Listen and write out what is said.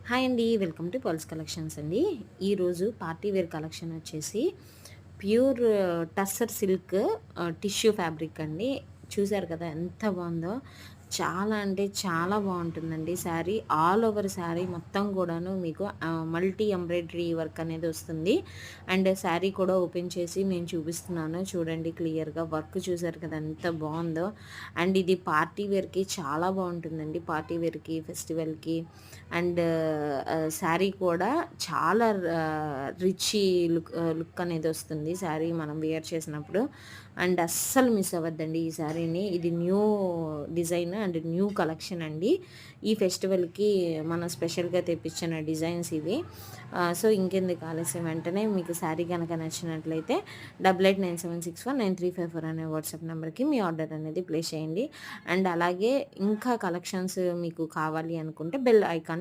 Hi అండి. Welcome to pulse collections అండి. ఈరోజు పార్టీ వేర్ కలెక్షన్ వచ్చేసి pure tussar silk tissue fabric అండి. చూసారు కదా ఎంత బాగుందో. చాలా అంటే చాలా బాగుంటుందండి శారీ. ఆల్ ఓవర్ శారీ మొత్తం కూడాను మీకు మల్టీ ఎంబ్రాయిడరీ వర్క్ అనేది వస్తుంది. అండ్ శారీ కూడా ఓపెన్ చేసి నేను చూపిస్తున్నాను చూడండి క్లియర్గా. వర్క్ చూసారు కదా ఎంత బాగుందో. అండ్ ఇది పార్టీ వేర్కి చాలా బాగుంటుందండి. పార్టీ వేర్కి, ఫెస్టివల్కి. అండ్ శారీ కూడా చాలా రిచీ లుక్ అనేది వస్తుంది శారీ మనం వేర్ చేసినప్పుడు. అండ్ అస్సలు మిస్ అవ్వద్దండి ఈ శారీని. ఇది new design and new collection అండి. ఈ ఫెస్టివల్కి మనం స్పెషల్గా తెప్పించిన డిజైన్స్ ఇవి. సో ఇంకెందుకు ఆలస్యం, వెంటనే మీకు శారీ కనుక నచ్చినట్లయితే 8897619354 అనే వాట్సాప్ నెంబర్కి మీ ఆర్డర్ అనేది ప్లేస్ చేయండి. అండ్ అలాగే ఇంకా కలెక్షన్స్ మీకు కావాలి అనుకుంటే బెల్ ఐకాన్ని